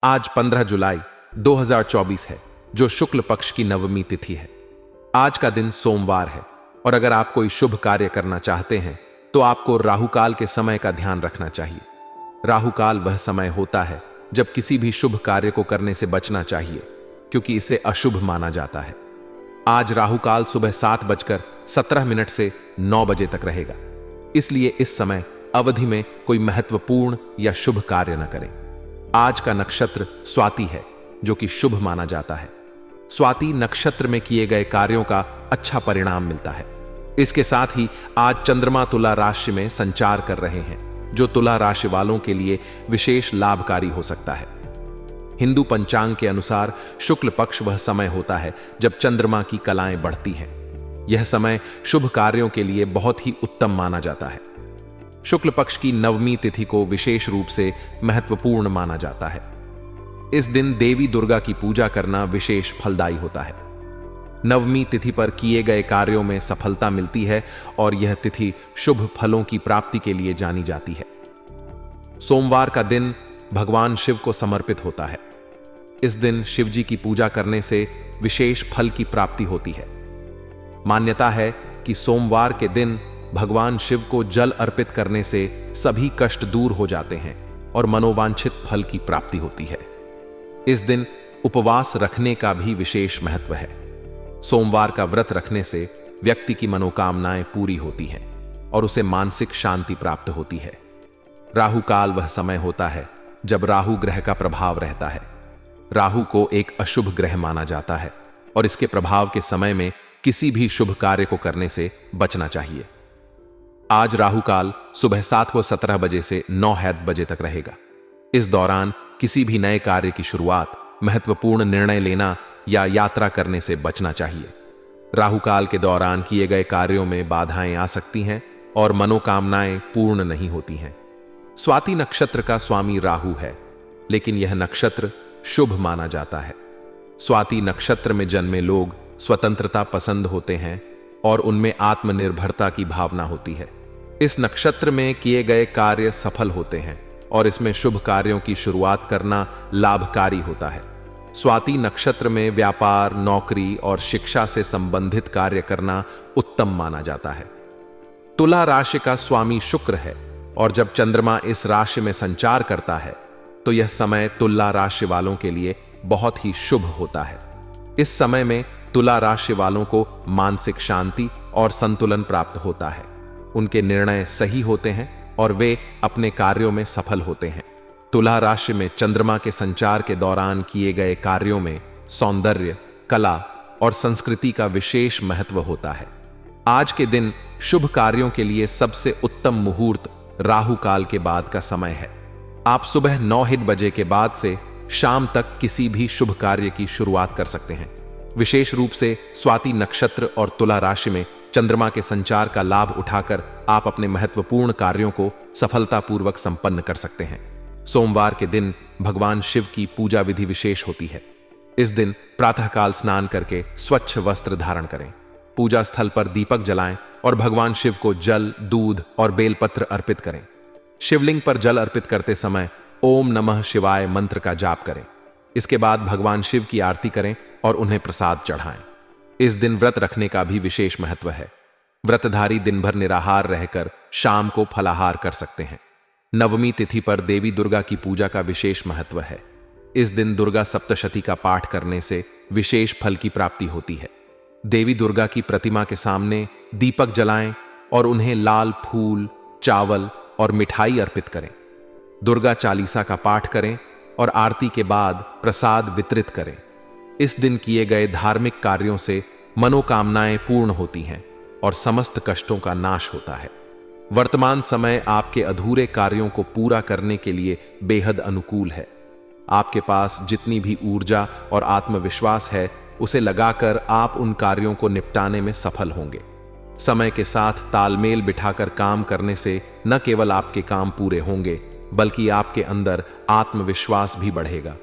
आज 15 जुलाई 2024 है, जो शुक्ल पक्ष की नवमी तिथि है। आज का दिन सोमवार है और अगर आप कोई शुभ कार्य करना चाहते हैं तो आपको राहुकाल के समय का ध्यान रखना चाहिए। राहुकाल वह समय होता है जब किसी भी शुभ कार्य को करने से बचना चाहिए, क्योंकि इसे अशुभ माना जाता है। आज राहुकाल सुबह 7:17 से 9 बजे तक रहेगा, इसलिए इस समय अवधि में कोई महत्वपूर्ण या शुभ कार्य न करें। आज का नक्षत्र स्वाति है, जो कि शुभ माना जाता है। स्वाति नक्षत्र में किए गए कार्यों का अच्छा परिणाम मिलता है। इसके साथ ही आज चंद्रमा तुला राशि में संचार कर रहे हैं, जो तुला राशि वालों के लिए विशेष लाभकारी हो सकता है। हिंदू पंचांग के अनुसार शुक्ल पक्ष वह समय होता है जब चंद्रमा की कलाएं बढ़ती हैं। यह समय शुभ कार्यों के लिए बहुत ही उत्तम माना जाता है। शुक्ल पक्ष की नवमी तिथि को विशेष रूप से महत्वपूर्ण माना जाता है। इस दिन देवी दुर्गा की पूजा करना विशेष फलदायी होता है। नवमी तिथि पर किए गए कार्यों में सफलता मिलती है और यह तिथि शुभ फलों की प्राप्ति के लिए जानी जाती है। सोमवार का दिन भगवान शिव को समर्पित होता है। इस दिन शिव जी की पूजा करने से विशेष फल की प्राप्ति होती है। मान्यता है कि सोमवार के दिन भगवान शिव को जल अर्पित करने से सभी कष्ट दूर हो जाते हैं और मनोवांछित फल की प्राप्ति होती है। इस दिन उपवास रखने का भी विशेष महत्व है। सोमवार का व्रत रखने से व्यक्ति की मनोकामनाएं पूरी होती हैं और उसे मानसिक शांति प्राप्त होती है। राहु काल वह समय होता है जब राहु ग्रह का प्रभाव रहता है। राहु को एक अशुभ ग्रह माना जाता है और इसके प्रभाव के समय में किसी भी शुभ कार्य को करने से बचना चाहिए। आज राहु काल सुबह 7:17 से 9 बजे तक रहेगा। इस दौरान किसी भी नए कार्य की शुरुआत, महत्वपूर्ण निर्णय लेना या यात्रा करने से बचना चाहिए। राहु काल के दौरान किए गए कार्यों में बाधाएं आ सकती हैं और मनोकामनाएं पूर्ण नहीं होती हैं। स्वाति नक्षत्र का स्वामी राहु है, लेकिन यह नक्षत्र शुभ माना जाता है। स्वाति नक्षत्र में जन्मे लोग स्वतंत्रता पसंद होते हैं और उनमें आत्मनिर्भरता की भावना होती है। इस नक्षत्र में किए गए कार्य सफल होते हैं और इसमें शुभ कार्यों की शुरुआत करना लाभकारी होता है। स्वाति नक्षत्र में व्यापार, नौकरी और शिक्षा से संबंधित कार्य करना उत्तम माना जाता है। तुला राशि का स्वामी शुक्र है और जब चंद्रमा इस राशि में संचार करता है तो यह समय तुला राशि वालों के लिए बहुत ही शुभ होता है। इस समय में तुला राशि वालों को मानसिक शांति और संतुलन प्राप्त होता है। उनके निर्णय सही होते हैं और वे अपने कार्यों में सफल होते हैं। तुला राशि में चंद्रमा के संचार के दौरान किए गए कार्यों में सौंदर्य, कला और संस्कृति का विशेष महत्व होता है। आज के दिन शुभ कार्यों के लिए सबसे उत्तम मुहूर्त राहु काल के बाद का समय है। आप सुबह 9 बजे के बाद से शाम तक किसी भी शुभ कार्य की शुरुआत कर सकते हैं। विशेष रूप से स्वाति नक्षत्र और तुला राशि में चंद्रमा के संचार का लाभ उठाकर आप अपने महत्वपूर्ण कार्यों को सफलतापूर्वक संपन्न कर सकते हैं। सोमवार के दिन भगवान शिव की पूजा विधि विशेष होती है। इस दिन प्रातःकाल स्नान करके स्वच्छ वस्त्र धारण करें, पूजा स्थल पर दीपक जलाएं और भगवान शिव को जल, दूध और बेलपत्र अर्पित करें। शिवलिंग पर जल अर्पित करते समय ओम नमः शिवाय मंत्र का जाप करें। इसके बाद भगवान शिव की आरती करें और उन्हें प्रसाद चढ़ाएं। इस दिन व्रत रखने का भी विशेष महत्व है। व्रतधारी दिन भर निराहार रहकर शाम को फलाहार कर सकते हैं। नवमी तिथि पर देवी दुर्गा की पूजा का विशेष महत्व है। इस दिन दुर्गा सप्तशती का पाठ करने से विशेष फल की प्राप्ति होती है। देवी दुर्गा की प्रतिमा के सामने दीपक जलाएं और उन्हें लाल फूल, चावल और मिठाई अर्पित करें। दुर्गा चालीसा का पाठ करें और आरती के बाद प्रसाद वितरित करें। इस दिन किए गए धार्मिक कार्यों से मनोकामनाएं पूर्ण होती हैं और समस्त कष्टों का नाश होता है। वर्तमान समय आपके अधूरे कार्यों को पूरा करने के लिए बेहद अनुकूल है। आपके पास जितनी भी ऊर्जा और आत्मविश्वास है, उसे लगाकर आप उन कार्यों को निपटाने में सफल होंगे। समय के साथ तालमेल बिठाकर काम करने से न केवल आपके काम पूरे होंगे, बल्कि आपके अंदर आत्मविश्वास भी बढ़ेगा।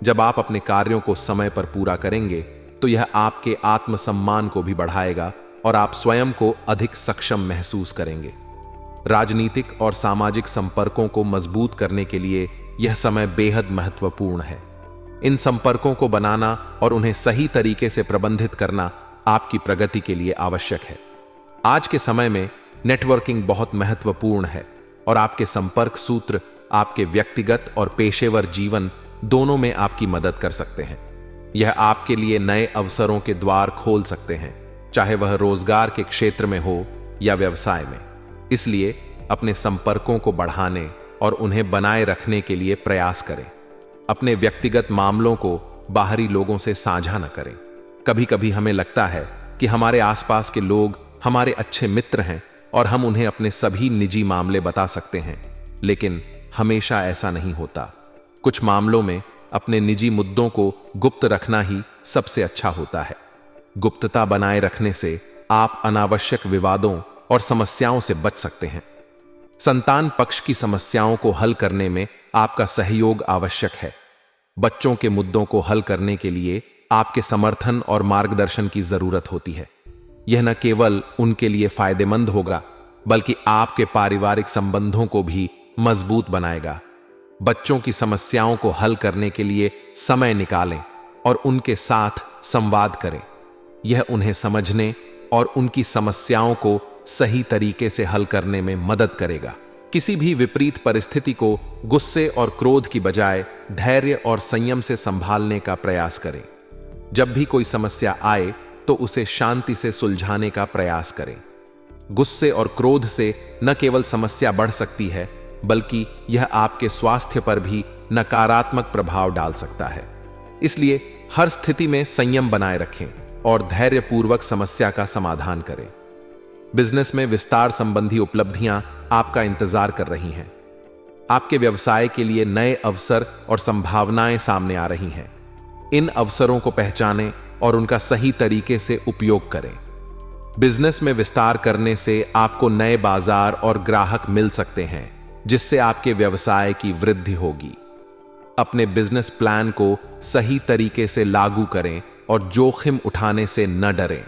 जब आप अपने कार्यों को समय पर पूरा करेंगे तो यह आपके आत्मसम्मान को भी बढ़ाएगा और आप स्वयं को अधिक सक्षम महसूस करेंगे। राजनीतिक और सामाजिक संपर्कों को मजबूत करने के लिए यह समय बेहद महत्वपूर्ण है। इन संपर्कों को बनाना और उन्हें सही तरीके से प्रबंधित करना आपकी प्रगति के लिए आवश्यक है। आज के समय में नेटवर्किंग बहुत महत्वपूर्ण है और आपके संपर्क सूत्र आपके व्यक्तिगत और पेशेवर जीवन दोनों में आपकी मदद कर सकते हैं। यह आपके लिए नए अवसरों के द्वार खोल सकते हैं, चाहे वह रोजगार के क्षेत्र में हो या व्यवसाय में। इसलिए अपने संपर्कों को बढ़ाने और उन्हें बनाए रखने के लिए प्रयास करें। अपने व्यक्तिगत मामलों को बाहरी लोगों से साझा न करें। कभी कभी हमें लगता है कि हमारे आसपास के लोग हमारे अच्छे मित्र हैं और हम उन्हें अपने सभी निजी मामले बता सकते हैं, लेकिन हमेशा ऐसा नहीं होता। कुछ मामलों में अपने निजी मुद्दों को गुप्त रखना ही सबसे अच्छा होता है। गुप्तता बनाए रखने से आप अनावश्यक विवादों और समस्याओं से बच सकते हैं। संतान पक्ष की समस्याओं को हल करने में आपका सहयोग आवश्यक है। बच्चों के मुद्दों को हल करने के लिए आपके समर्थन और मार्गदर्शन की जरूरत होती है। यह न केवल उनके लिए फायदेमंद होगा, बल्कि आपके पारिवारिक संबंधों को भी मजबूत बनाएगा। बच्चों की समस्याओं को हल करने के लिए समय निकालें और उनके साथ संवाद करें। यह उन्हें समझने और उनकी समस्याओं को सही तरीके से हल करने में मदद करेगा। किसी भी विपरीत परिस्थिति को गुस्से और क्रोध की बजाय धैर्य और संयम से संभालने का प्रयास करें। जब भी कोई समस्या आए तो उसे शांति से सुलझाने का प्रयास करें। गुस्से और क्रोध से न केवल समस्या बढ़ सकती है, बल्कि यह आपके स्वास्थ्य पर भी नकारात्मक प्रभाव डाल सकता है। इसलिए हर स्थिति में संयम बनाए रखें और धैर्यपूर्वक समस्या का समाधान करें। बिजनेस में विस्तार संबंधी उपलब्धियां आपका इंतजार कर रही हैं। आपके व्यवसाय के लिए नए अवसर और संभावनाएं सामने आ रही हैं। इन अवसरों को पहचानें और उनका सही तरीके से उपयोग करें। बिजनेस में विस्तार करने से आपको नए बाजार और ग्राहक मिल सकते हैं, जिससे आपके व्यवसाय की वृद्धि होगी। अपने बिजनेस प्लान को सही तरीके से लागू करें और जोखिम उठाने से न डरें।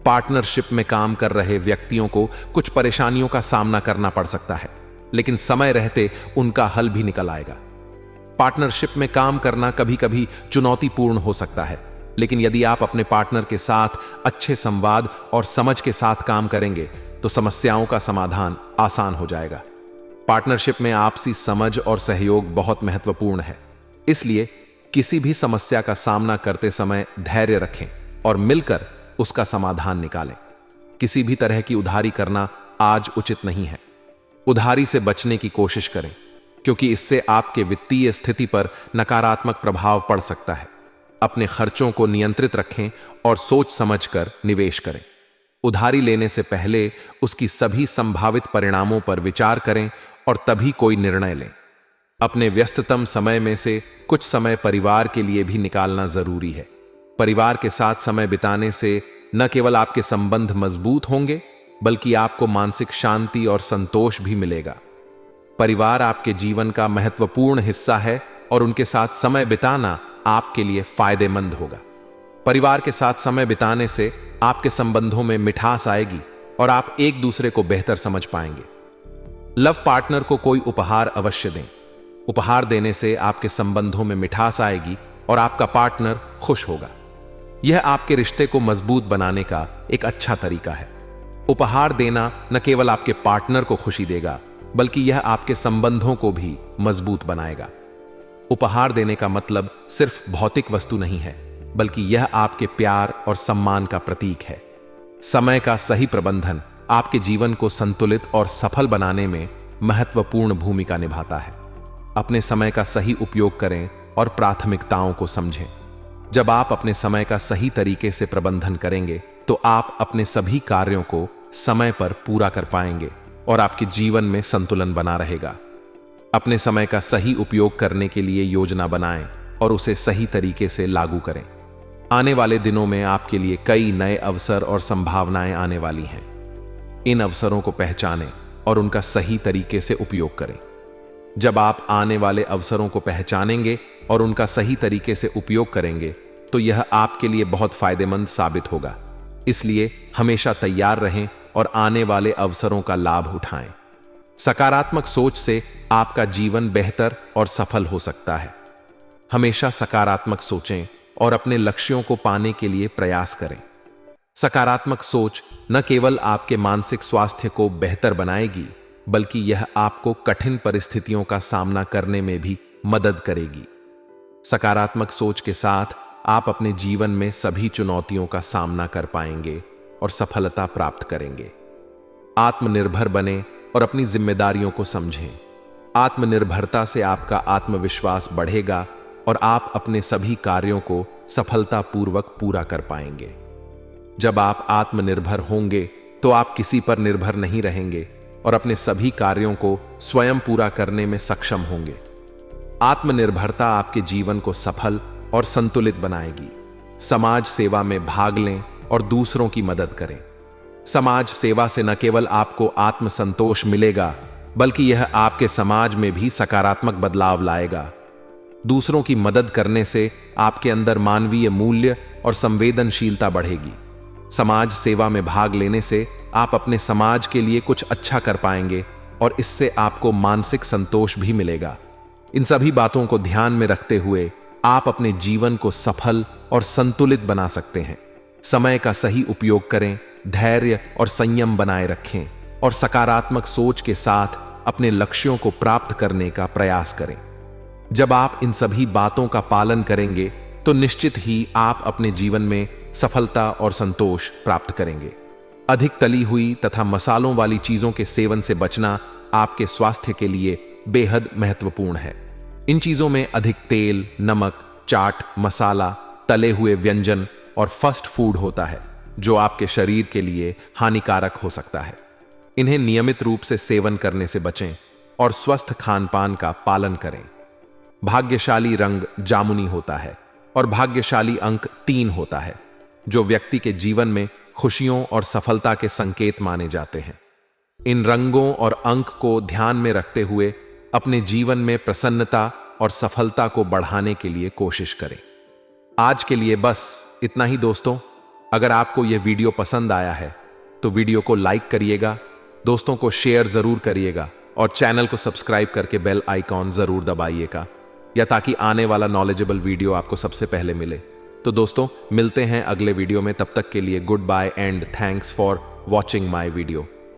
पार्टनरशिप में काम कर रहे व्यक्तियों को कुछ परेशानियों का सामना करना पड़ सकता है, लेकिन समय रहते उनका हल भी निकल आएगा। पार्टनरशिप में काम करना कभी कभी चुनौतीपूर्ण हो सकता है, लेकिन यदि आप अपने पार्टनर के साथ अच्छे संवाद और समझ के साथ काम करेंगे तो समस्याओं का समाधान आसान हो जाएगा। पार्टनरशिप में आपसी समझ और सहयोग बहुत महत्वपूर्ण है। इसलिए किसी भी समस्या का सामना करते समय धैर्य रखें और मिलकर उसका समाधान निकालें। किसी भी तरह की उधारी करना आज उचित नहीं है। उधारी से बचने की कोशिश करें, क्योंकि इससे आपके वित्तीय स्थिति पर नकारात्मक प्रभाव पड़ सकता है। अपने खर्चों को नियंत्रित रखें और सोच समझकर निवेश करें। उधारी लेने से पहले उसकी सभी संभावित परिणामों पर विचार करें और तभी कोई निर्णय लें। अपने व्यस्ततम समय में से कुछ समय परिवार के लिए भी निकालना जरूरी है। परिवार के साथ समय बिताने से न केवल आपके संबंध मजबूत होंगे, बल्कि आपको मानसिक शांति और संतोष भी मिलेगा। परिवार आपके जीवन का महत्वपूर्ण हिस्सा है और उनके साथ समय बिताना आपके लिए फायदेमंद होगा। परिवार के साथ समय बिताने से आपके संबंधों में मिठास आएगी और आप एक दूसरे को बेहतर समझ पाएंगे। लव पार्टनर को कोई उपहार अवश्य दें। उपहार देने से आपके संबंधों में मिठास आएगी और आपका पार्टनर खुश होगा। यह आपके रिश्ते को मजबूत बनाने का एक अच्छा तरीका है। उपहार देना न केवल आपके पार्टनर को खुशी देगा, बल्कि यह आपके संबंधों को भी मजबूत बनाएगा। उपहार देने का मतलब सिर्फ भौतिक वस्तु नहीं है, बल्कि यह आपके प्यार और सम्मान का प्रतीक है। समय का सही प्रबंधन आपके जीवन को संतुलित और सफल बनाने में महत्वपूर्ण भूमिका निभाता है। अपने समय का सही उपयोग करें और प्राथमिकताओं को समझें। जब आप अपने समय का सही तरीके से प्रबंधन करेंगे, तो आप अपने सभी कार्यों को समय पर पूरा कर पाएंगे और आपके जीवन में संतुलन बना रहेगा। अपने समय का सही उपयोग करने के लिए योजना बनाएं और उसे सही तरीके से लागू करें। आने वाले दिनों में आपके लिए कई नए अवसर और संभावनाएं आने वाली हैं। इन अवसरों को पहचानें और उनका सही तरीके से उपयोग करें। जब आप आने वाले अवसरों को पहचानेंगे और उनका सही तरीके से उपयोग करेंगे, तो यह आपके लिए बहुत फायदेमंद साबित होगा। इसलिए हमेशा तैयार रहें और आने वाले अवसरों का लाभ उठाएं। सकारात्मक सोच से आपका जीवन बेहतर और सफल हो सकता है। हमेशा सकारात्मक सोचें और अपने लक्ष्यों को पाने के लिए प्रयास करें। सकारात्मक सोच न केवल आपके मानसिक स्वास्थ्य को बेहतर बनाएगी, बल्कि यह आपको कठिन परिस्थितियों का सामना करने में भी मदद करेगी। सकारात्मक सोच के साथ आप अपने जीवन में सभी चुनौतियों का सामना कर पाएंगे और सफलता प्राप्त करेंगे। आत्मनिर्भर बने और अपनी जिम्मेदारियों को समझें। आत्मनिर्भरता से आपका आत्मविश्वास बढ़ेगा और आप अपने सभी कार्यों को सफलतापूर्वक पूरा कर पाएंगे। जब आप आत्मनिर्भर होंगे तो आप किसी पर निर्भर नहीं रहेंगे और अपने सभी कार्यों को स्वयं पूरा करने में सक्षम होंगे। आत्मनिर्भरता आपके जीवन को सफल और संतुलित बनाएगी। समाज सेवा में भाग लें और दूसरों की मदद करें। समाज सेवा से न केवल आपको आत्मसंतोष मिलेगा, बल्कि यह आपके समाज में भी सकारात्मक बदलाव लाएगा। दूसरों की मदद करने से आपके अंदर मानवीय मूल्य और संवेदनशीलता बढ़ेगी। समाज सेवा में भाग लेने से आप अपने समाज के लिए कुछ अच्छा कर पाएंगे और इससे आपको मानसिक संतोष भी मिलेगा। इन सभी बातों को ध्यान में रखते हुए आप अपने जीवन को सफल और संतुलित बना सकते हैं। समय का सही उपयोग करें, धैर्य और संयम बनाए रखें और सकारात्मक सोच के साथ अपने लक्ष्यों को प्राप्त करने का प्रयास करें। जब आप इन सभी बातों का पालन करेंगे तो निश्चित ही आप अपने जीवन में सफलता और संतोष प्राप्त करेंगे। अधिक तली हुई तथा मसालों वाली चीजों के सेवन से बचना आपके स्वास्थ्य के लिए बेहद महत्वपूर्ण है। इन चीजों में अधिक तेल, नमक, चाट मसाला, तले हुए व्यंजन और फास्ट फूड होता है, जो आपके शरीर के लिए हानिकारक हो सकता है। इन्हें नियमित रूप से सेवन करने से बचें और स्वस्थ खान-पान का पालन करें। भाग्यशाली रंग जामुनी होता है और भाग्यशाली अंक 3 होता है, जो व्यक्ति के जीवन में खुशियों और सफलता के संकेत माने जाते हैं। इन रंगों और अंक को ध्यान में रखते हुए अपने जीवन में प्रसन्नता और सफलता को बढ़ाने के लिए कोशिश करें। आज के लिए बस इतना ही दोस्तों। अगर आपको यह वीडियो पसंद आया है तो वीडियो को लाइक करिएगा, दोस्तों को शेयर जरूर करिएगा और चैनल को सब्सक्राइब करके बेल आइकॉन जरूर दबाइएगा, या ताकि आने वाला नॉलेजेबल वीडियो आपको सबसे पहले मिले। तो दोस्तों मिलते हैं अगले वीडियो में, तब तक के लिए good bye and thanks for watching my video.